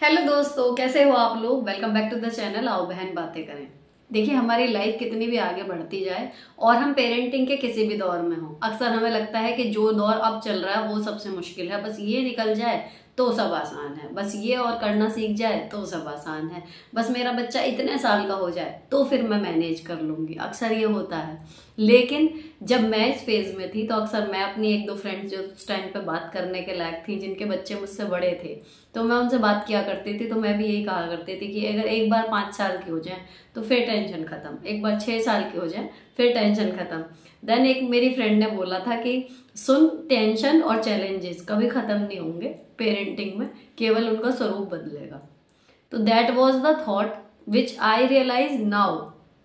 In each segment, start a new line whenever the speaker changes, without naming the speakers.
Hello दोस्तों, कैसे हो आप लोग। Welcome back to the channel आओ बहन बातें करें। देखिए, हमारी लाइफ कितनी भी आगे बढ़ती जाए और हम पेरेंटिंग के किसी भी दौर में हो, अक्सर हमें लगता है कि जो दौर अब चल रहा है वो सबसे मुश्किल है, बस ये निकल जाए तो सब आसान है, बस ये और करना सीख जाए तो सब आसान है, बस मेरा बच्चा इतने साल का हो जाए तो फिर मैं मैनेज कर लूंगी। अक्सर ये होता है। लेकिन जब मैं इस फेज में थी तो अक्सर मैं अपनी एक दो फ्रेंड्स जो उस टाइम पे बात करने के लायक थी, जिनके बच्चे मुझसे बड़े थे, तो मैं उनसे बात किया करती थी। तो मैं भी यही कहा करती थी कि अगर एक बार 5 साल की हो जाए तो फिर टेंशन खत्म, एक बार 6 साल की हो जाए फिर टेंशन खत्म। देन एक मेरी फ्रेंड ने बोला था कि सुन, टेंशन और चैलेंजेस कभी खत्म नहीं होंगे पेरेंटिंग में, केवल उनका स्वरूप बदलेगा। तो that was the thought which I realise now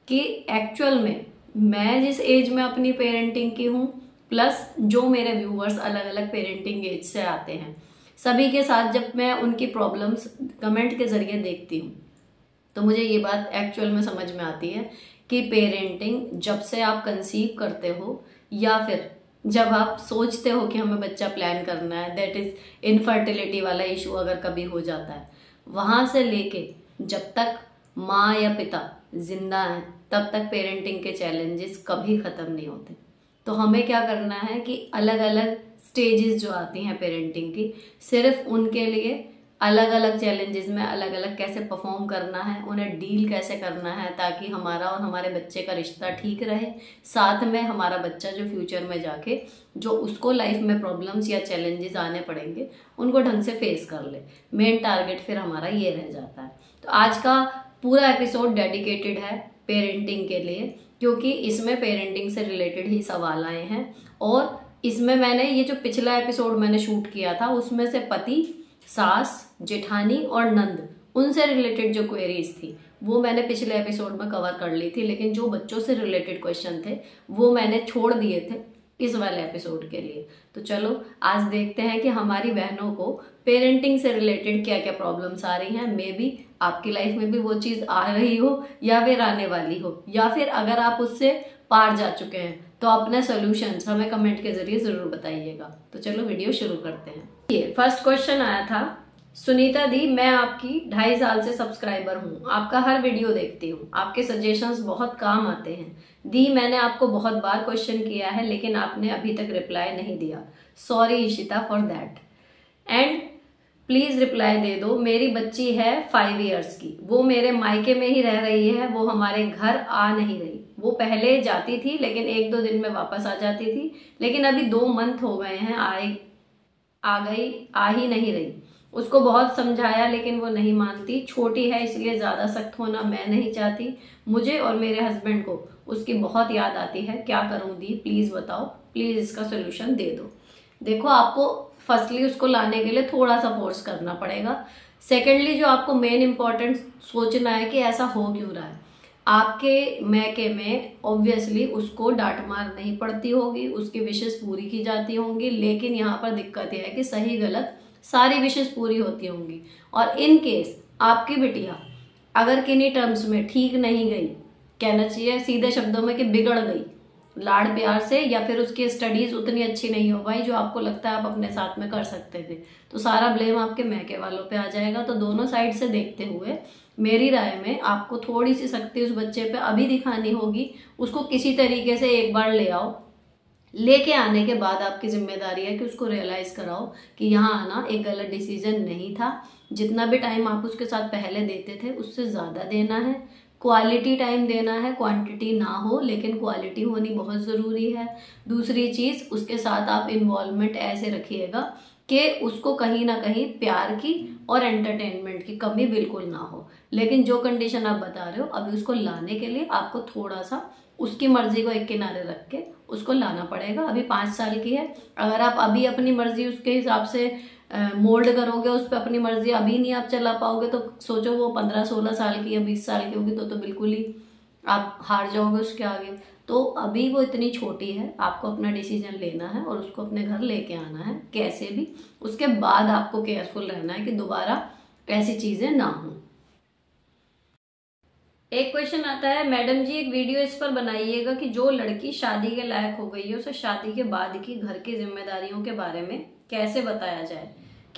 कि एक्चुअल में मैं जिस एज में अपनी पेरेंटिंग की हूँ, प्लस जो मेरे व्यूअर्स अलग अलग पेरेंटिंग एज से आते हैं, सभी के साथ जब मैं उनकी प्रॉब्लम्स कमेंट के जरिए देखती हूँ तो मुझे ये बात एक्चुअल में समझ में आती है कि पेरेंटिंग जब से आप कंसीव करते हो या फिर जब आप सोचते हो कि हमें बच्चा प्लान करना है, दैट इज इनफर्टिलिटी वाला इशू अगर कभी हो जाता है, वहां से लेके जब तक माँ या पिता जिंदा है तब तक पेरेंटिंग के चैलेंजेस कभी खत्म नहीं होते। तो हमें क्या करना है कि अलग अलग स्टेजेस जो आती हैं पेरेंटिंग की, सिर्फ उनके लिए अलग अलग चैलेंजेस में अलग अलग कैसे परफॉर्म करना है, उन्हें डील कैसे करना है, ताकि हमारा और हमारे बच्चे का रिश्ता ठीक रहे, साथ में हमारा बच्चा जो फ्यूचर में जाके जो उसको लाइफ में प्रॉब्लम्स या चैलेंजेस आने पड़ेंगे उनको ढंग से फेस कर ले। मेन टारगेट फिर हमारा ये रह जाता है। तो आज का पूरा एपिसोड डेडिकेटेड है पेरेंटिंग के लिए, क्योंकि इसमें पेरेंटिंग से रिलेटेड ही सवाल आए हैं। और इसमें मैंने ये जो पिछला एपिसोड मैंने शूट किया था उसमें से पति, सास, जेठानी और नंद, उनसे रिलेटेड जो क्वेरीज थी वो मैंने पिछले एपिसोड में कवर कर ली थी, लेकिन जो बच्चों से रिलेटेड क्वेश्चन थे वो मैंने छोड़ दिए थे इस वाले एपिसोड के लिए। तो चलो आज देखते हैं कि हमारी बहनों को पेरेंटिंग से रिलेटेड क्या क्या प्रॉब्लम्स आ रही हैं। मे बी आपकी लाइफ में भी वो चीज़ आ रही हो या फिर आने वाली हो, या फिर अगर आप उससे पार जा चुके हैं तो अपने सॉल्यूशंस हमें कमेंट के जरिए जरूर बताइएगा। तो चलो वीडियो शुरू करते हैं। ये फर्स्ट क्वेश्चन आया था, सुनीता दी मैं आपकी 2.5 साल से सब्सक्राइबर हूँ, आपका हर वीडियो देखती हूँ, आपके सजेशंस बहुत काम आते हैं। दी मैंने आपको बहुत बार क्वेश्चन किया है लेकिन आपने अभी तक रिप्लाई नहीं दिया, sorry Ishita for that, and please reply दे दो। मेरी बच्ची है 5 इयर्स की, वो मेरे मायके में ही रह रही है, वो हमारे घर आ नहीं रही। वो पहले जाती थी लेकिन 1-2 दिन में वापस आ जाती थी, लेकिन अभी 2 मंथ हो गए हैं आ ही नहीं रही। उसको बहुत समझाया लेकिन वो नहीं मानती, छोटी है इसलिए ज्यादा सख्त होना मैं नहीं चाहती, मुझे और मेरे हस्बैंड को उसकी बहुत याद आती है, क्या करूं दी, प्लीज बताओ, प्लीज इसका सोल्यूशन दे दो। देखो, आपको फर्स्टली उसको लाने के लिए थोड़ा सा फोर्स करना पड़ेगा। सेकेंडली जो आपको मेन इंपॉर्टेंट सोचना है कि ऐसा हो क्यों रहा है। आपके मैके में ऑब्वियसली उसको डांट मार नहीं पड़ती होगी, उसकी विशेष पूरी की जाती होंगी, लेकिन यहाँ पर दिक्कत यह है कि सही गलत सारी विशेष पूरी होती होंगी। और इन केस आपकी बिटिया अगर किन्हीं टर्म्स में ठीक नहीं गई, कहना चाहिए सीधे शब्दों में कि बिगड़ गई लाड़ प्यार से, या फिर उसकी स्टडीज उतनी अच्छी नहीं हो पाई जो आपको लगता है आप अपने साथ में कर सकते थे, तो सारा ब्लेम आपके मैके वालों पे आ जाएगा। तो दोनों साइड से देखते हुए मेरी राय में आपको थोड़ी सी सख्ती उस बच्चे पे अभी दिखानी होगी। उसको किसी तरीके से एक बार ले आओ, लेके आने के बाद आपकी जिम्मेदारी है कि उसको रियलाइज कराओ कि यहाँ आना एक गलत डिसीजन नहीं था। जितना भी टाइम आप उसके साथ पहले देते थे उससे ज्यादा देना है, क्वालिटी टाइम देना है, क्वांटिटी ना हो लेकिन क्वालिटी होनी बहुत ज़रूरी है। दूसरी चीज़, उसके साथ आप इन्वॉल्वमेंट ऐसे रखिएगा कि उसको कहीं ना कहीं प्यार की और एंटरटेनमेंट की कमी बिल्कुल ना हो। लेकिन जो कंडीशन आप बता रहे हो, अभी उसको लाने के लिए आपको थोड़ा सा उसकी मर्जी को एक किनारे रख के उसको लाना पड़ेगा। अभी 5 साल की है, अगर आप अभी अपनी मर्जी उसके हिसाब से मोल्ड करोगे, उस पर अपनी मर्जी अभी नहीं आप चला पाओगे, तो सोचो वो 15-16 साल की या 20 साल की होगी तो बिल्कुल ही आप हार जाओगे उसके आगे। तो अभी वो इतनी छोटी है, आपको अपना डिसीजन लेना है और उसको अपने घर लेके आना है कैसे भी। उसके बाद आपको केयरफुल रहना है कि दोबारा ऐसी चीजें ना हो। एक क्वेश्चन आता है, मैडम जी एक वीडियो इस पर बनाइएगा कि जो लड़की शादी के लायक हो गई है उसे शादी के बाद की घर की जिम्मेदारियों के बारे में कैसे बताया जाए,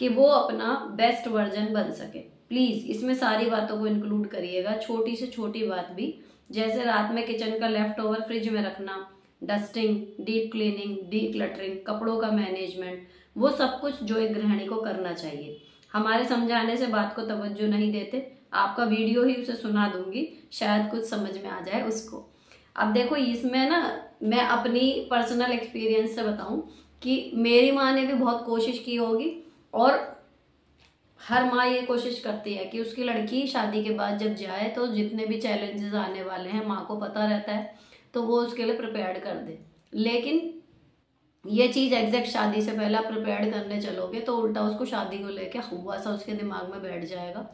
कि वो अपना बेस्ट वर्जन बन सके। प्लीज इसमें सारी बातों को इंक्लूड करिएगा, छोटी से छोटी बात भी, जैसे रात में किचन का लेफ्ट ओवर फ्रिज में रखना, dusting, deep cleaning, D cluttering, कपड़ों का मैनेजमेंट, वो सब कुछ जो एक गृहिणी को करना चाहिए। हमारे समझाने से बात को तवज्जो नहीं देते, आपका वीडियो ही उसे सुना दूंगी, शायद कुछ समझ में आ जाए उसको। अब देखो इसमें ना मैं अपनी पर्सनल एक्सपीरियंस से बताऊं कि मेरी माँ ने भी बहुत कोशिश की होगी, और हर माँ ये कोशिश करती है कि उसकी लड़की शादी के बाद जब जाए तो जितने भी चैलेंजेस आने वाले हैं माँ को पता रहता है, तो वो उसके लिए प्रिपेयर्ड कर दे। लेकिन ये चीज एग्जैक्ट शादी से पहले आप प्रिपेयर्ड करने चलोगे तो उल्टा उसको शादी को लेके हुआ सा उसके दिमाग में बैठ जाएगा।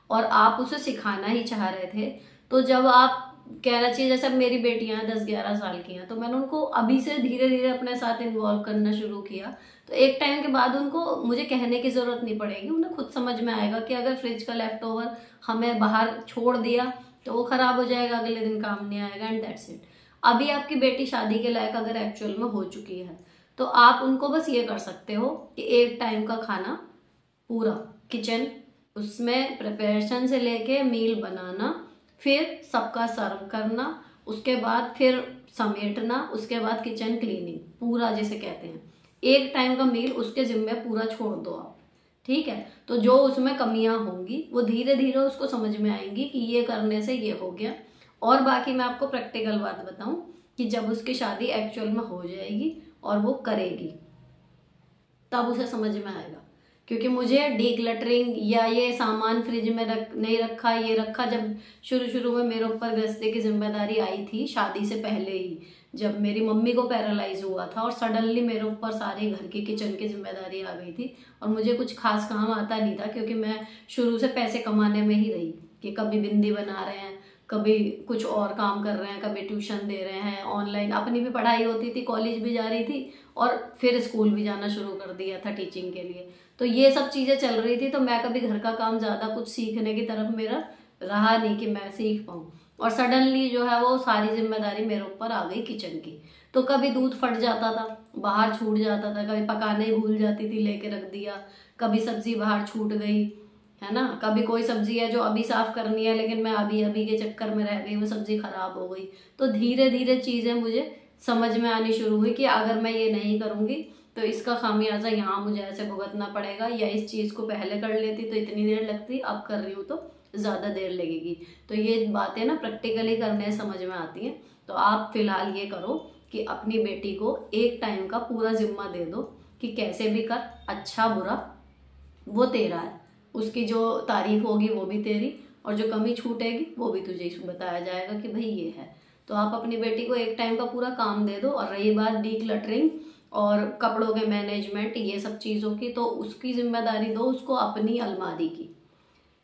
और आप उसे सिखाना ही चाह रहे थे, तो जब आप कहना चाहिए, जैसे अब मेरी बेटियां 10-11 साल की हैं, तो मैंने उनको अभी से धीरे धीरे अपने साथ इन्वॉल्व करना शुरू किया, तो एक टाइम के बाद उनको मुझे कहने की जरूरत नहीं पड़ेगी, उन्हें खुद समझ में आएगा कि अगर फ्रिज का लेफ्ट ओवर हमें बाहर छोड़ दिया तो वो खराब हो जाएगा, अगले दिन काम नहीं आएगा, एंड दैट्स इट। अभी आपकी बेटी शादी के लायक अगर एक्चुअल में हो चुकी है, तो आप उनको बस ये कर सकते हो कि एक टाइम का खाना पूरा किचन, उसमें प्रिपरेशन से लेके मील बनाना, फिर सबका सर्व करना, उसके बाद फिर समेटना, उसके बाद किचन क्लीनिंग पूरा जिसे कहते हैं, एक टाइम का मील उसके जिम्मे पूरा छोड़ दो आप। ठीक है, तो जो उसमें कमियां होंगी वो धीरे धीरे उसको समझ में आएंगी कि ये करने से ये हो गया। और बाकी मैं आपको प्रैक्टिकल बात बताऊं कि जब उसकी शादी एक्चुअल में हो जाएगी और वो करेगी, तब उसे समझ में आएगा। क्योंकि मुझे डीक्लटरिंग या ये सामान फ्रिज में नहीं रखा, ये रखा, जब शुरू शुरू में मेरे ऊपर गृहस्थी की जिम्मेदारी आई थी शादी से पहले ही, जब मेरी मम्मी को पैरालाइज हुआ था और सडनली मेरे ऊपर सारे घर की किचन की जिम्मेदारी आ गई थी, और मुझे कुछ खास काम आता नहीं था, क्योंकि मैं शुरू से पैसे कमाने में ही रही, कि कभी बिंदी बना रहे हैं, कभी कुछ और काम कर रहे हैं, कभी ट्यूशन दे रहे हैं, ऑनलाइन अपनी भी पढ़ाई होती थी, कॉलेज भी जा रही थी, और फिर स्कूल भी जाना शुरू कर दिया था टीचिंग के लिए। तो ये सब चीजें चल रही थी, तो मैं कभी घर का काम ज्यादा कुछ सीखने की तरफ मेरा रहा नहीं कि मैं सीख पाऊँ। और सडनली जो है वो सारी जिम्मेदारी मेरे ऊपर आ गई किचन की। तो कभी दूध फट जाता था, बाहर छूट जाता था, कभी पकाने ही भूल जाती थी, लेके रख दिया, कभी सब्जी बाहर छूट गई, है ना, कभी कोई सब्जी है जो अभी साफ करनी है लेकिन मैं अभी अभी के चक्कर में रह गई, वो सब्जी खराब हो गई। तो धीरे धीरे चीजें मुझे समझ में आनी शुरू हुई कि अगर मैं ये नहीं करूंगी तो इसका खामियाजा यहाँ मुझे ऐसे भुगतना पड़ेगा, या इस चीज को पहले कर लेती तो इतनी देर लगती, अब कर रही हूँ तो ज्यादा देर लगेगी। तो ये बातें ना प्रैक्टिकली करने समझ में आती हैं। तो आप फिलहाल ये करो कि अपनी बेटी को एक टाइम का पूरा जिम्मा दे दो कि कैसे भी कर, अच्छा बुरा वो तेरा है, उसकी जो तारीफ होगी वो भी तेरी, और जो कमी छूटेगी वो भी तुझे बताया जाएगा कि भाई ये है। तो आप अपनी बेटी को एक टाइम का पूरा काम दे दो। और रही बात डीक्लटरिंग और कपड़ों के मैनेजमेंट, ये सब चीज़ों की, तो उसकी जिम्मेदारी दो उसको अपनी अलमारी की,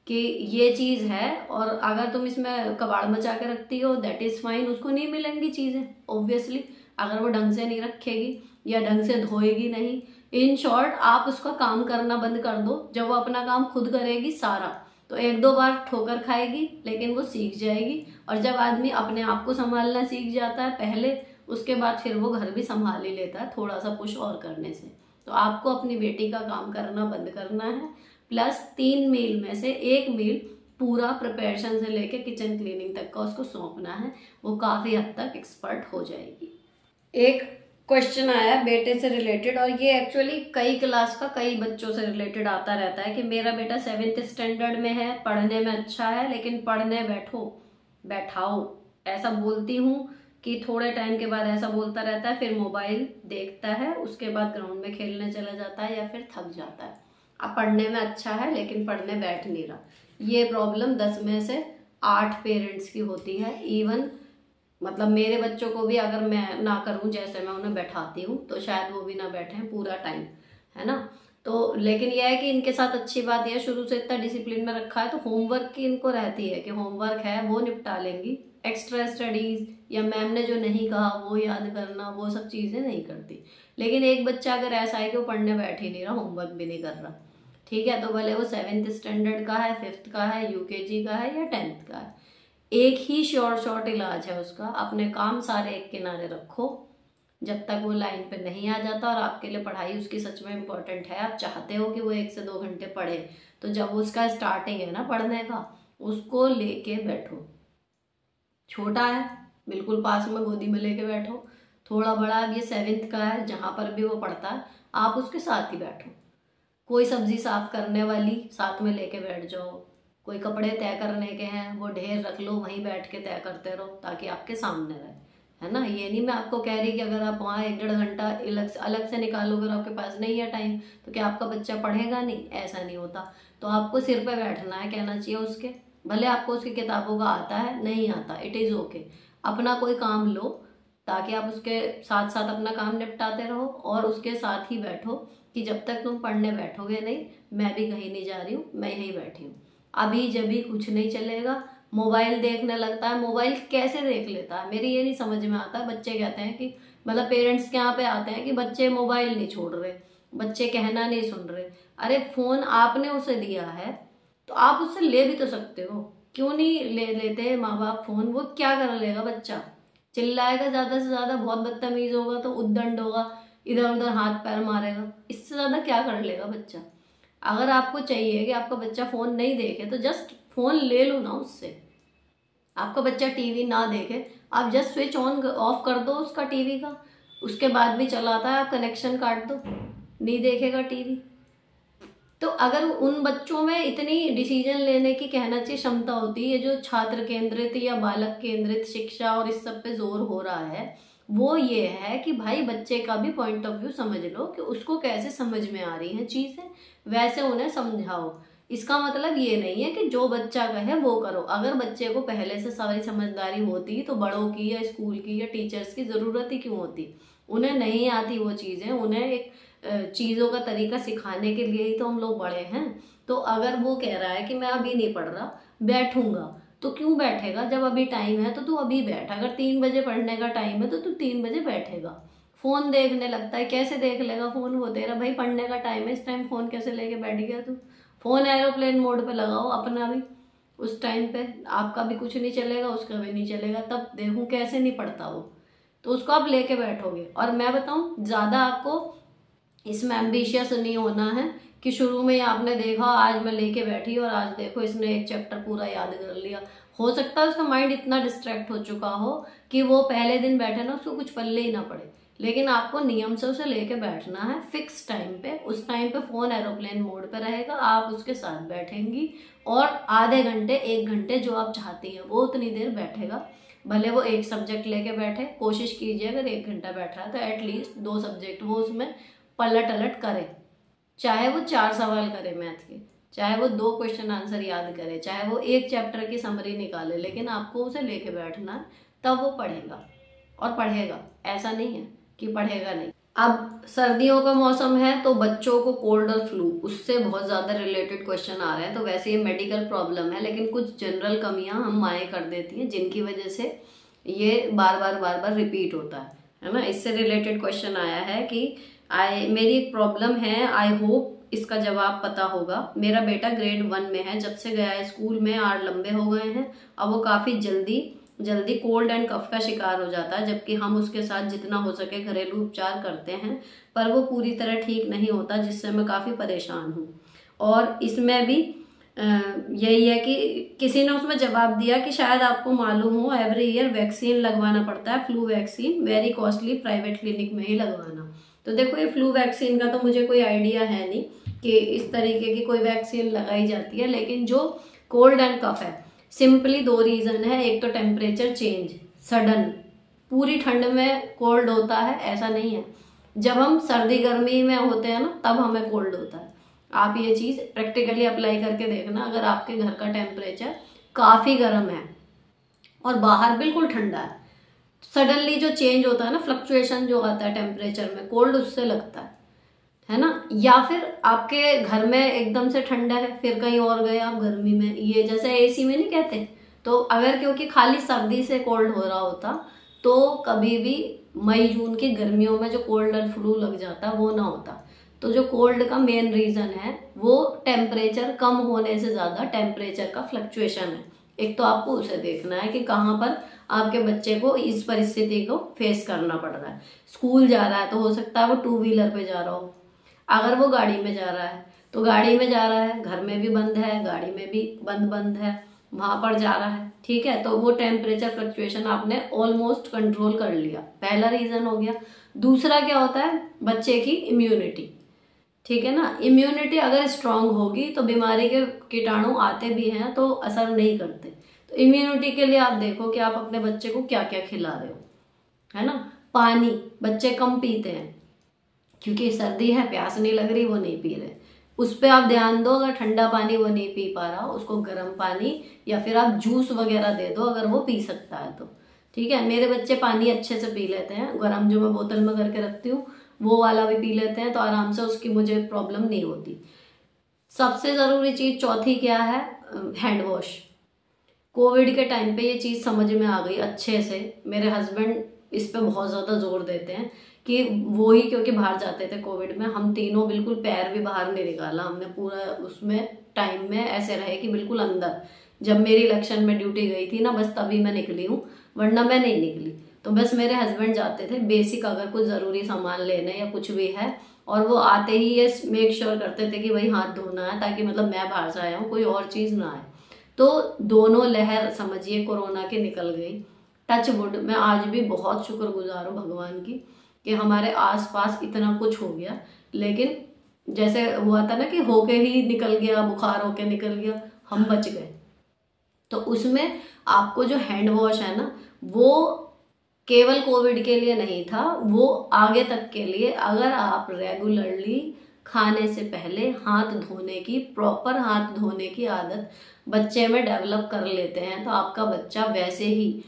कि ये चीज़ है, और अगर तुम इसमें कबाड़ मचा के रखती हो दैट इज़ फाइन, उसको नहीं मिलेंगी चीज़ें ऑब्वियसली, अगर वो ढंग से नहीं रखेगी या ढंग से धोएगी नहीं। इन शॉर्ट आप उसका काम करना बंद कर दो। जब वो अपना काम खुद करेगी सारा, तो 1-2 बार ठोकर खाएगी लेकिन वो सीख जाएगी। और जब आदमी अपने आप को संभालना सीख जाता है पहले, उसके बाद फिर वो घर भी संभाल ही लेता है थोड़ा सा पुश और करने से। तो आपको अपनी बेटी का काम करना बंद करना है, प्लस 3 मील में से 1 मील पूरा प्रिपरेशन से लेके किचन क्लीनिंग तक का उसको सौंपना है, वो काफ़ी हद तक एक्सपर्ट हो जाएगी। एक क्वेश्चन आया बेटे से रिलेटेड, और ये एक्चुअली कई क्लास का कई बच्चों से रिलेटेड आता रहता है कि मेरा बेटा 7th स्टैंडर्ड में है, पढ़ने में अच्छा है, लेकिन पढ़ने बैठाओ ऐसा बोलती हूँ कि थोड़े टाइम के बाद ऐसा बोलता रहता है, फिर मोबाइल देखता है, उसके बाद ग्राउंड में खेलने चला जाता है या फिर थक जाता है। अब पढ़ने में अच्छा है लेकिन पढ़ने बैठ नहीं रहा। ये प्रॉब्लम 10 में से 8 पेरेंट्स की होती है। इवन मतलब मेरे बच्चों को भी अगर मैं ना करूं जैसे मैं उन्हें बैठाती हूँ तो शायद वो भी ना बैठे पूरा टाइम, है ना। तो लेकिन यह है कि इनके साथ अच्छी बात यह, शुरू से इतना डिसिप्लिन में रखा है तो होमवर्क की इनको रहती है कि होमवर्क है वो निपटा लेंगी। एक्स्ट्रा स्टडीज या मैम ने जो नहीं कहा वो याद करना, वो सब चीज़ें नहीं करती। लेकिन एक बच्चा अगर ऐसा है कि वो पढ़ने बैठ ही नहीं रहा, होमवर्क भी नहीं कर रहा, ठीक है, तो भले वो 7th स्टैंडर्ड का है, 5th का है, UKG का है या 10th का है, एक ही शॉर्ट इलाज है उसका, अपने काम सारे एक किनारे रखो, जब तक वो लाइन पे नहीं आ जाता। और आपके लिए पढ़ाई उसकी सच में इम्पोर्टेंट है, आप चाहते हो कि वो 1 से 2 घंटे पढ़े, तो जब उसका स्टार्टिंग है ना पढ़ने का, उसको लेके बैठो। छोटा है, बिल्कुल पास में गोदी में लेके बैठो। थोड़ा बड़ा, अब ये 7th का है, जहाँ पर भी वो पढ़ता है आप उसके साथ ही बैठो। कोई सब्जी साफ करने वाली साथ में लेके बैठ जाओ, कोई कपड़े तय करने के हैं वो ढेर रख लो, वहीं बैठ के तय करते रहो ताकि आपके सामने रहे, है ना। ये नहीं मैं आपको कह रही कि अगर आप वहाँ 1-1.5 घंटा अलग से निकालोगे और आपके पास नहीं है टाइम तो क्या आपका बच्चा पढ़ेगा नहीं, ऐसा नहीं होता। तो आपको सिर पे बैठना है, कहना चाहिए उसके, भले आपको उसकी किताबों का आता है नहीं आता, इट इज़ ओके। अपना कोई काम लो ताकि आप उसके साथ साथ अपना काम निपटाते रहो, और उसके साथ ही बैठो कि जब तक तुम पढ़ने बैठोगे नहीं, मैं भी कहीं नहीं जा रही हूँ, मैं यहीं बैठी हूँ। अभी जब भी कुछ नहीं चलेगा, मोबाइल देखने लगता है। मोबाइल कैसे देख लेता है, मेरी ये नहीं समझ में आता। बच्चे कहते हैं कि मतलब पेरेंट्स के यहाँ पे आते हैं कि बच्चे मोबाइल नहीं छोड़ रहे, बच्चे कहना नहीं सुन रहे। अरे फोन आपने उसे दिया है तो आप उससे ले भी तो सकते हो, क्यों नहीं ले लेते माँ बाप फोन। वो क्या कर लेगा बच्चा, चिल्लाएगा ज्यादा से ज्यादा, बहुत बदतमीज होगा तो उद्दंड होगा, इधर उधर हाथ पैर मारेगा, इससे ज्यादा क्या कर लेगा बच्चा। अगर आपको चाहिए कि आपका बच्चा फोन नहीं देखे तो जस्ट फोन ले लो ना उससे। आपका बच्चा टीवी ना देखे, आप जस्ट स्विच ऑन ऑफ कर दो उसका टीवी का, उसके बाद भी चलाता है आप कनेक्शन काट दो, नहीं देखेगा टीवी। तो अगर उन बच्चों में इतनी डिसीजन लेने की कहना चाहिए क्षमता होती है, जो छात्र केंद्रित या बालक केंद्रित शिक्षा और इस सब पे जोर हो रहा है, वो ये है कि भाई बच्चे का भी पॉइंट ऑफ व्यू समझ लो कि उसको कैसे समझ में आ रही हैं चीजें, वैसे उन्हें समझाओ। इसका मतलब ये नहीं है कि जो बच्चा कहे वो करो। अगर बच्चे को पहले से सारी समझदारी होती तो बड़ों की या स्कूल की या टीचर्स की जरूरत ही क्यों होती। उन्हें नहीं आती वो चीजें, उन्हें एक चीजों का तरीका सिखाने के लिए ही तो हम लोग बड़े हैं। तो अगर वो कह रहा है कि मैं अभी नहीं पढ़ रहा, बैठूंगा, तो क्यों बैठेगा, जब अभी टाइम है तो तू अभी बैठ। अगर 3 बजे पढ़ने का टाइम है तो तू 3 बजे बैठेगा। फोन देखने लगता है, कैसे देख लेगा फोन, वो तेरा भाई पढ़ने का टाइम है, इस टाइम फोन कैसे लेके बैठ गया तू। फोन एरोप्लेन मोड पे लगाओ अपना भी, उस टाइम पे आपका भी कुछ नहीं चलेगा, उसका भी नहीं चलेगा, तब देखूं कैसे नहीं पढ़ता वो। तो उसको आप लेके बैठोगे। और मैं बताऊं, ज्यादा आपको इसमें एम्बिशियस नहीं होना है कि शुरू में ही आपने देखा आज मैं लेके बैठी और आज देखो इसने एक चैप्टर पूरा याद कर लिया। हो सकता है उसका माइंड इतना डिस्ट्रैक्ट हो चुका हो कि वो पहले दिन बैठे ना उसको कुछ पल्ले ही ना पड़े। लेकिन आपको नियम से उसे लेके बैठना है फिक्स टाइम पे। उस टाइम पे फोन एरोप्लेन मोड पे रहेगा, आप उसके साथ बैठेंगी और आधे घंटे 1 घंटे जो आप चाहती हैं वो उतनी देर बैठेगा। भले वो एक सब्जेक्ट लेके बैठे, कोशिश कीजिए अगर 1 घंटा बैठ रहा है तो एटलीस्ट 2 सब्जेक्ट वो उसमें पलट अलट करे। चाहे वो 4 सवाल करे मैथ के, चाहे वो 2 क्वेश्चन आंसर याद करे, चाहे वो एक चैप्टर की समरी निकाले, लेकिन आपको उसे लेके बैठना है, तब वो पढ़ेगा और पढ़ेगा। ऐसा नहीं है कि पढ़ेगा नहीं। अब सर्दियों का मौसम है तो बच्चों को कोल्ड और फ्लू, उससे बहुत ज्यादा रिलेटेड क्वेश्चन आ रहे हैं। तो वैसे ये मेडिकल प्रॉब्लम है, लेकिन कुछ जनरल कमियां हम माएँ कर देती हैं जिनकी वजह से ये बार बार रिपीट होता है ना। इससे रिलेटेड क्वेश्चन आया है कि मेरी एक प्रॉब्लम है, आई होप इसका जवाब पता होगा। मेरा बेटा ग्रेड 1 में है, जब से गया है स्कूल में 8 लंबे हो गए हैं। अब वो काफी जल्दी कोल्ड एंड कफ का शिकार हो जाता है, जबकि हम उसके साथ जितना हो सके घरेलू उपचार करते हैं, पर वो पूरी तरह ठीक नहीं होता, जिससे मैं काफी परेशान हूँ। और इसमें भी यही है कि किसी ने उसमें जवाब दिया कि शायद आपको मालूम हो एवरी ईयर वैक्सीन लगवाना पड़ता है, flu vaccine, very costly, private clinic में ही लगवाना। तो देखो ये फ्लू वैक्सीन का तो मुझे कोई आइडिया है नहीं कि इस तरीके की कोई वैक्सीन लगाई जाती है, लेकिन जो कोल्ड एंड कफ है सिंपली 2 रीजन है। एक तो टेम्परेचर चेंज, सडन, पूरी ठंड में कोल्ड होता है ऐसा नहीं है, जब हम सर्दी गर्मी में होते हैं ना तब हमें कोल्ड होता है। आप ये चीज प्रैक्टिकली अप्लाई करके देखना। अगर आपके घर का टेम्परेचर काफी गर्म है और बाहर बिल्कुल ठंडा है, सडनली जो चेंज होता है ना, फ्लक्चुएशन जो आता है टेम्परेचर में, कोल्ड उससे लगता है ना। या फिर आपके घर में एकदम से ठंडा है, फिर कहीं और गए आप गर्मी में, ये जैसे एसी में नहीं कहते, तो अगर क्योंकि खाली सर्दी से कोल्ड हो रहा होता तो कभी भी मई जून की गर्मियों में जो कोल्ड एंड फ्लू लग जाता वो ना होता। तो जो कोल्ड का मेन रीजन है वो टेम्परेचर कम होने से ज्यादा टेम्परेचर का फ्लक्चुएशन है, एक तो आपको उसे देखना है कि कहाँ पर आपके बच्चे को इस परिस्थिति को फेस करना पड़ रहा है। स्कूल जा रहा है तो हो सकता है वो 2 व्हीलर पे जा रहा हो, अगर वो गाड़ी में जा रहा है तो गाड़ी में जा रहा है, घर में भी बंद है, गाड़ी में भी बंद है, वहां पर जा रहा है, ठीक है। तो वो टेम्परेचर फ्लक्चुएशन आपने ऑलमोस्ट कंट्रोल कर लिया, पहला रीजन हो गया। दूसरा क्या होता है, बच्चे की इम्यूनिटी, ठीक है ना। इम्यूनिटी अगर स्ट्रांग होगी तो बीमारी के कीटाणु आते भी हैं तो असर नहीं करते। तो इम्यूनिटी के लिए आप देखो कि आप अपने बच्चे को क्या क्या खिला रहे हो, है ना। पानी बच्चे कम पीते हैं क्योंकि सर्दी है, प्यास नहीं लग रही, वो नहीं पी रहे, उस पर आप ध्यान दो। अगर ठंडा पानी वो नहीं पी पा रहा, उसको गर्म पानी या फिर आप जूस वगैरह दे दो अगर वो पी सकता है तो, ठीक है। मेरे बच्चे पानी अच्छे से पी लेते हैं, गर्म जो मैं बोतल में करके रखती हूँ वो वाला भी पी लेते हैं, तो आराम से उसकी मुझे प्रॉब्लम नहीं होती। सबसे ज़रूरी चीज़ चौथी क्या है, हैंड वॉश। कोविड के टाइम पे ये चीज़ समझ में आ गई अच्छे से। मेरे हस्बैंड इस पे बहुत ज़्यादा जोर देते हैं कि वो ही, क्योंकि बाहर जाते थे कोविड में, हम तीनों बिल्कुल पैर भी बाहर नहीं निकाला हमने पूरा उसमें टाइम में, ऐसे रहे कि बिल्कुल अंदर। जब मेरी इलेक्शन में ड्यूटी गई थी ना, बस तभी मैं निकली हूँ, वरना मैं नहीं निकली। तो बस मेरे हस्बैंड जाते थे बेसिक अगर कुछ ज़रूरी सामान लेने या कुछ भी है, और वो आते ही ये मेक श्योर करते थे कि भाई हाथ धोना है, ताकि मतलब मैं बाहर से आया हूँ कोई और चीज़ ना आए। तो दोनों लहर समझिए कोरोना की निकल गई। टच वुड, मैं आज भी बहुत शुक्रगुजार हूँ भगवान की कि हमारे आसपास इतना कुछ हो गया, लेकिन जैसे हुआ था ना कि होके ही निकल गया, बुखार होके निकल गया, हम बच गए। तो उसमें आपको जो हैंड वॉश है ना, वो केवल कोविड के लिए नहीं था, वो आगे तक के लिए। अगर आप रेगुलरली खाने से पहले हाथ धोने की, प्रॉपर हाथ धोने की आदत बच्चे में डेवलप कर लेते हैं तो आपका बच्चा वैसे ही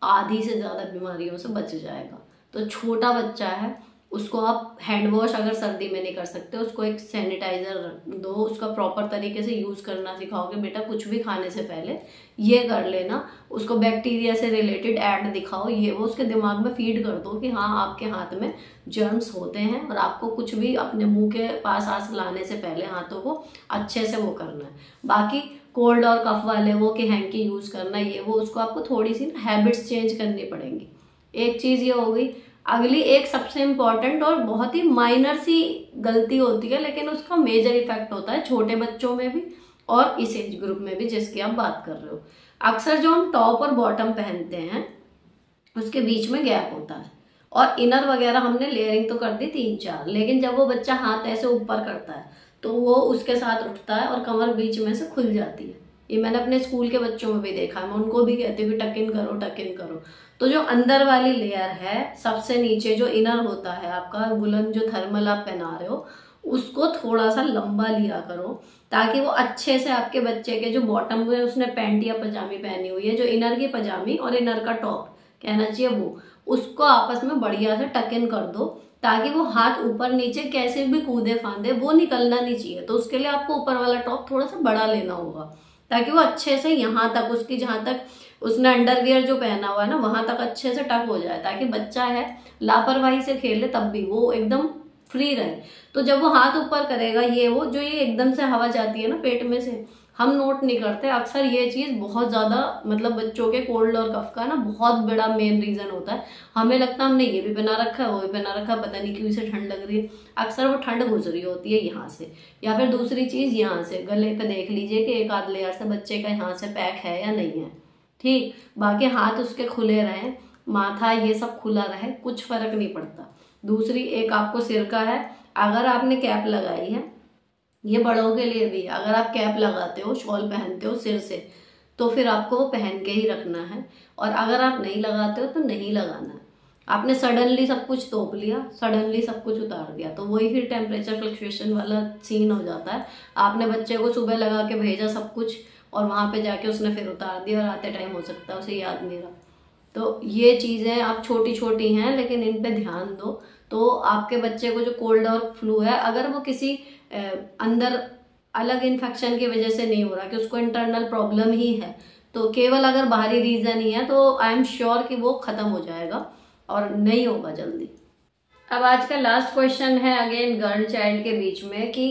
आधी से ज़्यादा बीमारियों से बच जाएगा। तो छोटा बच्चा है, उसको आप हैंड वॉश अगर सर्दी में नहीं कर सकते, उसको एक सैनिटाइजर दो, उसका प्रॉपर तरीके से यूज़ करना सिखाओ कि बेटा कुछ भी खाने से पहले ये कर लेना। उसको बैक्टीरिया से रिलेटेड ऐड दिखाओ, ये वो उसके दिमाग में फीड कर दो कि हाँ आपके हाथ में जर्म्स होते हैं और आपको कुछ भी अपने मुंह के पास लाने से पहले हाथों को अच्छे से वो करना है। बाकी कोल्ड और कफ वाले वो कि हैंकी यूज़ करना, ये वो उसको आपको थोड़ी सी हैबिट्स चेंज करनी पड़ेंगी। एक चीज़ ये हो गई। अगली एक सबसे इम्पॉर्टेंट और बहुत ही माइनर सी गलती होती है, लेकिन उसका मेजर इफेक्ट होता है छोटे बच्चों में भी और इस एज ग्रुप में भी जिसकी आप बात कर रहे हो। अक्सर जो हम टॉप और बॉटम पहनते हैं उसके बीच में गैप होता है, और इनर वगैरह हमने लेयरिंग तो कर दी 3-4, लेकिन जब वो बच्चा हाथ ऐसे ऊपर करता है तो वो उसके साथ उठता है और कमर बीच में से खुल जाती है। ये मैंने अपने स्कूल के बच्चों में भी देखा है, मैं उनको भी कहती हूँ कि टक इन करो, टक इन करो। तो जो अंदर वाली लेयर है, सबसे नीचे जो इनर होता है आपका वुलन, जो थर्मल आप पहना रहे हो, उसको थोड़ा सा लंबा लिया करो ताकि वो अच्छे से आपके बच्चे के जो बॉटम में उसने पैंट या पजामी पहनी हुई है, जो इनर की पजामी और इनर का टॉप कहना चाहिए, वो उसको आपस में बढ़िया से टक इन कर दो ताकि वो हाथ ऊपर नीचे कैसे भी कूदे फांदे वो निकलना नहीं चाहिए। तो उसके लिए आपको ऊपर वाला टॉप थोड़ा सा बड़ा लेना होगा ताकि वो अच्छे से यहाँ तक, उसकी जहाँ तक उसने अंडरवियर जो पहना हुआ है ना वहां तक अच्छे से टक हो जाए, ताकि बच्चा है लापरवाही से खेले तब भी वो एकदम फ्री रहे। तो जब वो हाथ ऊपर करेगा, ये वो जो ये एकदम से हवा जाती है ना पेट में से, हम नोट नहीं करते। अक्सर ये चीज़ बहुत ज़्यादा मतलब बच्चों के कोल्ड और कफ का ना बहुत बड़ा मेन रीज़न होता है। हमें लगता है हमने ये भी पहना रखा है, वो भी पहना रखा है, पता नहीं क्यों इसे ठंड लग रही है। अक्सर वो ठंड गुजरी होती है यहाँ से, या फिर दूसरी चीज़ यहाँ से गले पे देख लीजिए कि एक आध लेयर से बच्चे का यहाँ से पैक है या नहीं है, ठीक। बाकी हाथ उसके खुले रहें, माथा ये सब खुला रहे, कुछ फर्क नहीं पड़ता। दूसरी एक आपको सिर का है, अगर आपने कैप लगाई है, ये बड़ों के लिए भी, अगर आप कैप लगाते हो, शॉल पहनते हो सिर से, तो फिर आपको वो पहन के ही रखना है, और अगर आप नहीं लगाते हो तो नहीं लगाना है। आपने सडनली सब कुछ तोप लिया, सडनली सब कुछ उतार दिया, तो वही फिर टेम्परेचर फ्लक्चुएशन वाला सीन हो जाता है। आपने बच्चे को सुबह लगा के भेजा सब कुछ, और वहां पे जाके उसने फिर उतार दिया, और आते टाइम हो सकता है उसे याद नहीं रहा। तो ये चीज़ें आप छोटी छोटी हैं लेकिन इन पे ध्यान दो, तो आपके बच्चे को जो कोल्ड और फ्लू है, अगर वो किसी अंदर अलग इन्फेक्शन की वजह से नहीं हो रहा कि उसको इंटरनल प्रॉब्लम ही है, तो केवल अगर बाहरी रीजन ही है तो आई एम श्योर कि वो खत्म हो जाएगा और नहीं होगा जल्दी। अब आज का लास्ट क्वेश्चन है अगेन गर्ल चाइल्ड के बीच में कि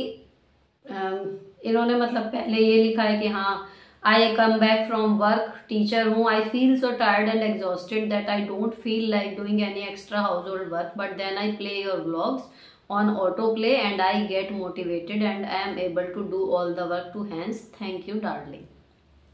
इन्होंने मतलब पहले ये लिखा है कि हाँ I come back from work, teacher हूँ, I feel so tired and exhausted that I don't feel like doing any extra household work, but then I play your vlogs on autoplay and I get motivated and I am able to do all the work to hands. Thank you darling.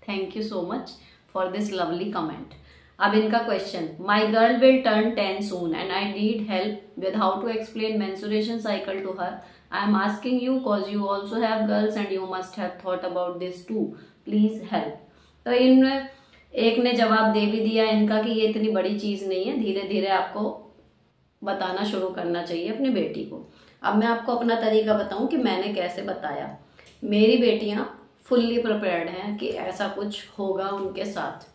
Thank you so much for this lovely comment. अब इनका question, my girl will turn 10 soon and I need help with how to explain menstruation cycle to her. I am asking you cause you also have girls and you must have thought about this too. Please help. तो इनमें एक ने जवाब दे भी दिया इनका कि ये इतनी बड़ी चीज नहीं है, धीरे धीरे आपको बताना शुरू करना चाहिए अपनी बेटी को। अब मैं आपको अपना तरीका बताऊं कि मैंने कैसे बताया। मेरी बेटियां फुल्ली प्रिपेयर्ड हैं कि ऐसा कुछ होगा उनके साथ।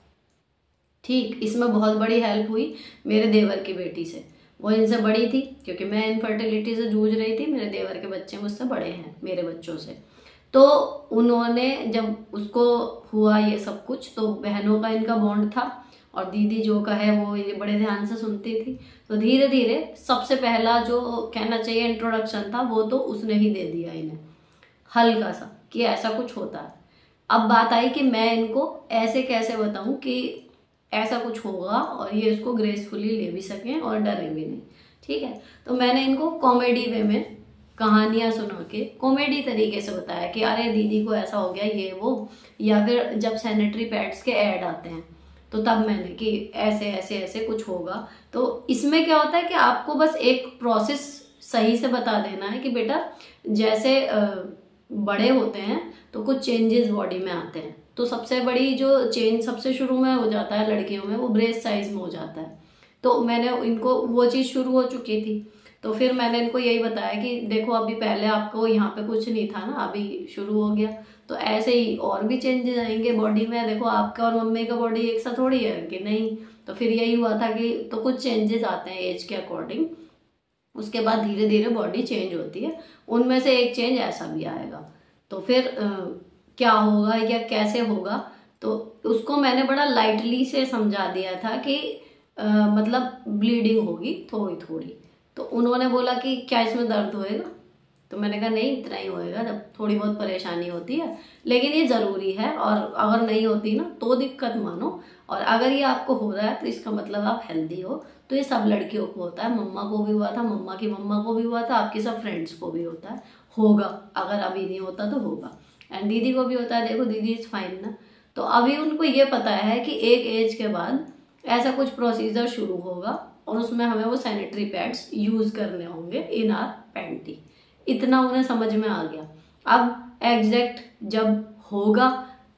ठीक, इसमें बहुत बड़ी हेल्प हुई मेरे देवर की बेटी से। वो इनसे बड़ी थी क्योंकि मैं इनफर्टिलिटी से जूझ रही थी, मेरे देवर के बच्चे मुझसे बड़े हैं मेरे बच्चों से। तो उन्होंने जब उसको हुआ ये सब कुछ, तो बहनों का इनका बॉन्ड था और दीदी जो का है वो ये बड़े ध्यान से सुनती थी। तो धीरे धीरे सबसे पहला जो कहना चाहिए इंट्रोडक्शन था वो तो उसने ही दे दिया इन्हें, हल्का सा, कि ऐसा कुछ होता है। अब बात आई कि मैं इनको ऐसे कैसे बताऊं कि ऐसा कुछ होगा और ये इसको ग्रेसफुली ले भी सकें और डरें भी नहीं। ठीक है, तो मैंने इनको कॉमेडी वे में कहानियां सुना के कॉमेडी तरीके से बताया कि अरे दीदी को ऐसा हो गया ये वो, या फिर जब सैनिटरी पैड्स के ऐड आते हैं तो तब मैंने कि ऐसे ऐसे ऐसे कुछ होगा। तो इसमें क्या होता है कि आपको बस एक प्रोसेस सही से बता देना है कि बेटा जैसे बड़े होते हैं तो कुछ चेंजेस बॉडी में आते हैं। तो सबसे बड़ी जो चेंज सबसे शुरू में हो जाता है लड़कियों में, वो ब्रेस्ट साइज में हो जाता है। तो मैंने इनको वो चीज़ शुरू हो चुकी थी, तो फिर मैंने इनको यही बताया कि देखो अभी पहले आपको यहाँ पे कुछ नहीं था ना, अभी शुरू हो गया, तो ऐसे ही और भी चेंजेस आएंगे बॉडी में। देखो आपका और मम्मी का बॉडी एक सा थोड़ी है कि नहीं। तो फिर यही हुआ था कि तो कुछ चेंजेस आते हैं एज के अकॉर्डिंग, उसके बाद धीरे धीरे बॉडी चेंज होती है। उनमें से एक चेंज ऐसा भी आएगा। तो फिर क्या होगा या कैसे होगा, तो उसको मैंने बड़ा लाइटली से समझा दिया था कि मतलब ब्लीडिंग होगी थोड़ी थोड़ी। तो उन्होंने बोला कि क्या इसमें दर्द होएगा, तो मैंने कहा नहीं इतना ही होएगा जब थोड़ी बहुत परेशानी होती है, लेकिन ये ज़रूरी है और अगर नहीं होती ना तो दिक्कत मानो, और अगर ये आपको हो रहा है तो इसका मतलब आप हेल्दी हो। तो ये सब लड़कियों को होता है, मम्मा को भी हुआ था, मम्मा की मम्मा को भी हुआ था, आपकी सब फ्रेंड्स को भी होता है, होगा, अगर अभी नहीं होता तो होगा। एंड दीदी को भी होता है, देखो दीदी इज़ फाइन ना। तो अभी उनको ये पता है कि एक एज के बाद ऐसा कुछ प्रोसीजर शुरू होगा और उसमें हमें वो सैनिटरी पैड्स यूज़ करने होंगे इन आर पैंटी। इतना उन्हें समझ में आ गया। अब एग्जैक्ट जब होगा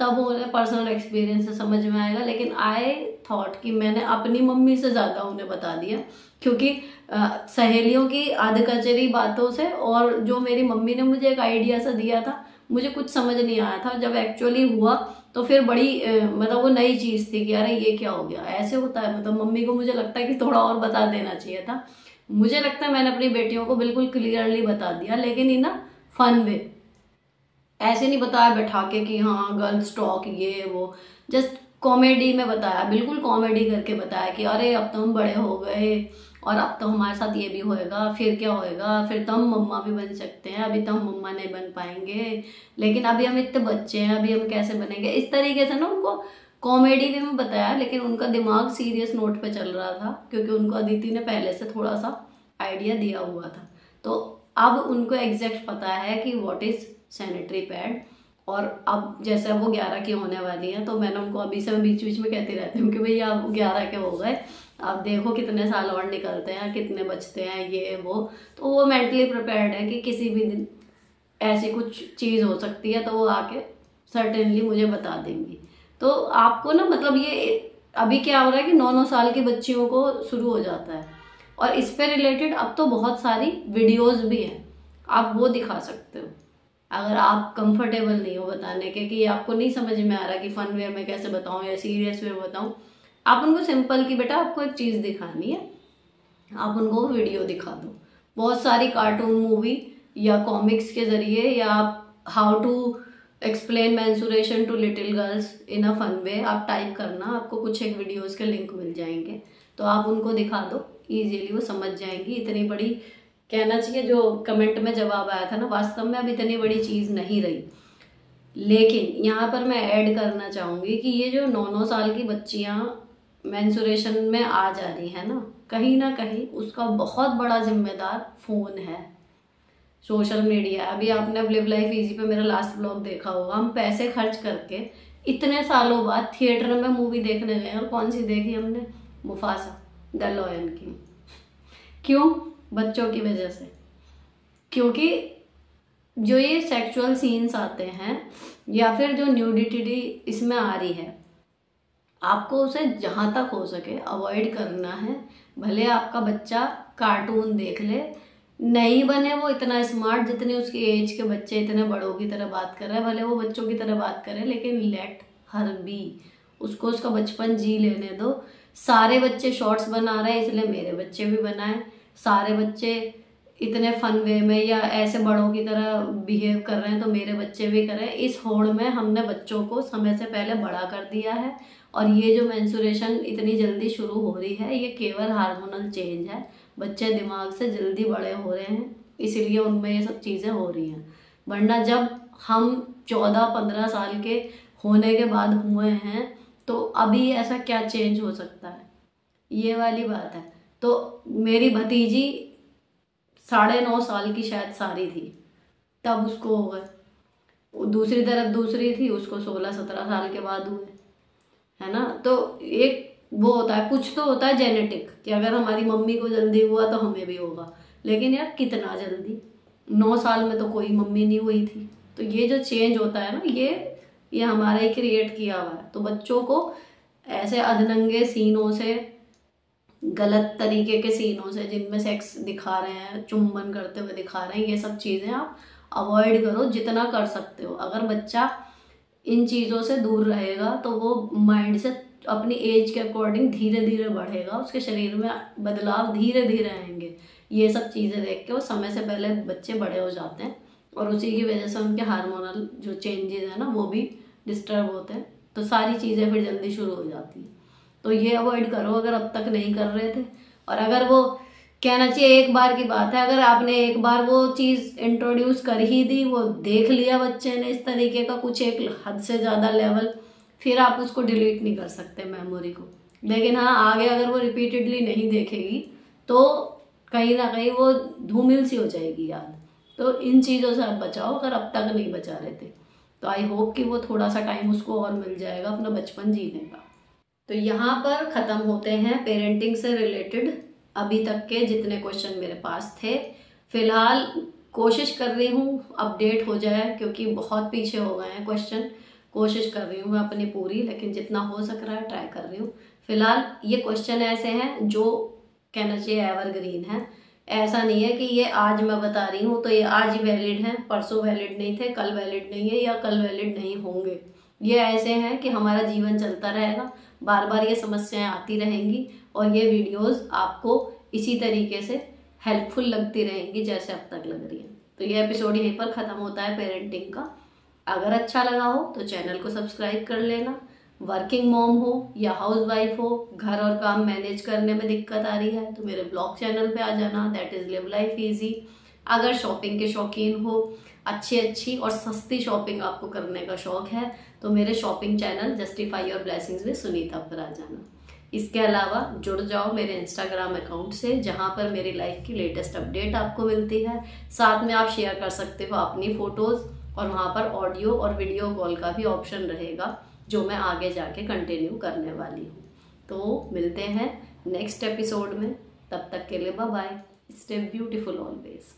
तब उन्हें पर्सनल एक्सपीरियंस से समझ में आएगा, लेकिन आई थॉट कि मैंने अपनी मम्मी से ज़्यादा उन्हें बता दिया, क्योंकि सहेलियों की आधकचरी बातों से और जो मेरी मम्मी ने मुझे एक आइडिया सा दिया था, मुझे कुछ समझ नहीं आया था। जब एक्चुअली हुआ तो फिर बड़ी मतलब वो नई चीज़ थी कि अरे ये क्या हो गया, ऐसे होता है। मतलब मम्मी को मुझे लगता है कि थोड़ा और बता देना चाहिए था। मुझे लगता है मैंने अपनी बेटियों को बिल्कुल क्लियरली बता दिया, लेकिन इन फन वे, ऐसे नहीं बताया बैठा के कि हाँ गर्ल्स टॉक ये वो, जस्ट कॉमेडी में बताया, बिल्कुल कॉमेडी करके बताया कि अरे अब तो हम बड़े हो गए और अब तो हमारे साथ ये भी होएगा, फिर क्या होएगा, फिर तो हम मम्मा भी बन सकते हैं, अभी तो हम मम्मा नहीं बन पाएंगे, लेकिन अभी हम इतने बच्चे हैं, अभी हम कैसे बनेंगे। इस तरीके से ना उनको कॉमेडी वे में बताया, लेकिन उनका दिमाग सीरियस नोट पे चल रहा था, क्योंकि उनको अदिति ने पहले से थोड़ा सा आइडिया दिया हुआ था। तो अब उनको एग्जैक्ट पता है कि व्हाट इज सैनिटरी पैड। और अब जैसे वो 11 की होने वाली है, तो मैंने उनको अभी से बीच बीच में कहती रहती हूँ कि भैया अब 11 के हो गए, अब देखो कितने साल और निकलते हैं, कितने बचते हैं ये वो। तो वो मेंटली प्रिपेयर्ड है कि किसी भी दिन ऐसी कुछ चीज़ हो सकती है, तो वो आके सर्टेनली मुझे बता देंगी। तो आपको ना मतलब ये अभी क्या हो रहा है कि 9-9 साल की बच्चियों को शुरू हो जाता है, और इस पे रिलेटेड अब तो बहुत सारी वीडियोस भी हैं, आप वो दिखा सकते हो। अगर आप कंफर्टेबल नहीं हो बताने के कि आपको नहीं समझ में आ रहा कि फन वे में कैसे बताऊं या सीरियस वे में बताऊं, आप उनको सिंपल की बेटा आपको एक चीज़ दिखानी है, आप उनको वीडियो दिखा दो। बहुत सारी कार्टून मूवी या कॉमिक्स के जरिए, या how to explain mensuration to little girls in a fun way, आप टाइप करना, आपको कुछ एक वीडियोस के लिंक मिल जाएंगे, तो आप उनको दिखा दो, इजीली वो समझ जाएंगी। इतनी बड़ी कहना चाहिए जो कमेंट में जवाब आया था ना, वास्तव में अब इतनी बड़ी चीज़ नहीं रही। लेकिन यहाँ पर मैं ऐड करना चाहूँगी कि ये जो 9-9 साल की बच्चियाँ मेंस्ट्रुएशन में आ जा रही है ना कहीं उसका बहुत बड़ा जिम्मेदार फ़ोन है, सोशल मीडिया। अभी आपने लिव लाइफ इजी पे मेरा लास्ट ब्लॉग देखा होगा, हम पैसे खर्च करके इतने सालों बाद थिएटर में मूवी देखने गए और कौन सी देखी हमने? Mufasa the Lion King. क्यों? बच्चों की वजह से। क्योंकि जो ये सेक्सुअल सीन्स आते हैं या फिर जो न्यूडिटी इसमें आ रही है, आपको उसे जहाँ तक हो सके अवॉइड करना है। भले आपका बच्चा कार्टून देख ले, नहीं बने वो इतना स्मार्ट जितने उसकी एज के बच्चे इतने बड़ों की तरह बात कर रहे हैं, भले वो बच्चों की तरह बात करें, लेकिन लेट हर बी, उसको उसका बचपन जी लेने दो। सारे बच्चे शॉर्ट्स बना रहे हैं इसलिए मेरे बच्चे भी बनाए, सारे बच्चे इतने फन वे में या ऐसे बड़ों की तरह बिहेव कर रहे हैं तो मेरे बच्चे भी करें। इस होड़ में हमने बच्चों को समय से पहले बड़ा कर दिया है। और ये जो मेंस्ट्रुएशन इतनी जल्दी शुरू हो रही है, ये केवल हार्मोनल चेंज है। बच्चे दिमाग से जल्दी बड़े हो रहे हैं इसीलिए उनमें ये सब चीज़ें हो रही हैं। वरना जब हम 14-15 साल के होने के बाद हुए हैं तो अभी ऐसा क्या चेंज हो सकता है, ये वाली बात है। तो मेरी भतीजी 9.5 साल की शायद सारी थी तब उसको हो गए, दूसरी तरफ दूसरी थी उसको 16-17 साल के बाद हुए, है ना। तो एक वो होता है, कुछ तो होता है जेनेटिक कि अगर हमारी मम्मी को जल्दी हुआ तो हमें भी होगा, लेकिन यार कितना जल्दी, 9 साल में तो कोई मम्मी नहीं हुई थी। तो ये जो चेंज होता है ना, ये हमारा ही क्रिएट किया हुआ है। तो बच्चों को ऐसे अधनंगे सीनों से, गलत तरीके के सीनों से जिनमें सेक्स दिखा रहे हैं, चुंबन करते हुए दिखा रहे हैं, ये सब चीज़ें आप अवॉइड करो जितना कर सकते हो। अगर बच्चा इन चीज़ों से दूर रहेगा तो वो माइंड से अपनी एज के अकॉर्डिंग धीरे धीरे बढ़ेगा, उसके शरीर में बदलाव धीरे धीरे आएंगे। ये सब चीज़ें देख के वो समय से पहले बच्चे बड़े हो जाते हैं और उसी की वजह से उनके हार्मोनल जो चेंजेस हैं ना वो भी डिस्टर्ब होते हैं। तो सारी चीज़ें फिर जल्दी शुरू हो जाती हैं। तो ये अवॉइड करो अगर अब तक नहीं कर रहे थे। और अगर वो कहना चाहिए एक बार की बात है, अगर आपने एक बार वो चीज़ इंट्रोड्यूस कर ही दी, वो देख लिया बच्चे ने इस तरीके का कुछ एक हद से ज़्यादा लेवल, फिर आप उसको डिलीट नहीं कर सकते मेमोरी को। लेकिन हाँ, आगे अगर वो रिपीटेडली नहीं देखेगी तो कहीं ना कहीं वो धूमिल सी हो जाएगी याद। तो इन चीज़ों से आप बचाओ अगर अब तक नहीं बचा रहे थे। तो आई होप कि वो थोड़ा सा टाइम उसको और मिल जाएगा अपना बचपन जीने का। तो यहाँ पर ख़त्म होते हैं पेरेंटिंग से रिलेटेड अभी तक के जितने क्वेश्चन मेरे पास थे। फिलहाल कोशिश कर रही हूँ अपडेट हो जाए क्योंकि बहुत पीछे हो गए हैं क्वेश्चन। कोशिश कर रही हूँ मैं अपनी पूरी, लेकिन जितना हो सक रहा है ट्राई कर रही हूँ। फिलहाल ये क्वेश्चन ऐसे हैं जो कहना चाहिए एवरग्रीन है। ऐसा नहीं है कि ये आज मैं बता रही हूँ तो ये आज ही वैलिड है, परसों वैलिड नहीं थे, कल वैलिड नहीं है या कल वैलिड नहीं होंगे। ये ऐसे हैं कि हमारा जीवन चलता रहेगा, बार बार ये समस्याएं आती रहेंगी और ये वीडियोस आपको इसी तरीके से हेल्पफुल लगती रहेंगी जैसे अब तक लग रही है। तो ये एपिसोड यहीं पर ख़त्म होता है पेरेंटिंग का। अगर अच्छा लगा हो तो चैनल को सब्सक्राइब कर लेना। वर्किंग मॉम हो या हाउस वाइफ हो, घर और काम मैनेज करने में दिक्कत आ रही है तो मेरे ब्लॉग चैनल पे आ जाना, that is live life easy. अगर शॉपिंग के शौकीन हो, अच्छी और सस्ती शॉपिंग आपको करने का शौक है तो मेरे shopping channel justify your blessings में सुनीता पर आ जाना। इसके अलावा जुड़ जाओ मेरे इंस्टाग्राम अकाउंट से जहाँ पर मेरी लाइफ की लेटेस्ट अपडेट आपको मिलती है। साथ में आप शेयर कर सकते हो अपनी फ़ोटोज़ और वहाँ पर ऑडियो और वीडियो कॉल का भी ऑप्शन रहेगा जो मैं आगे जाके कंटिन्यू करने वाली हूँ। तो मिलते हैं नेक्स्ट एपिसोड में, तब तक के लिए bye bye, stay beautiful always.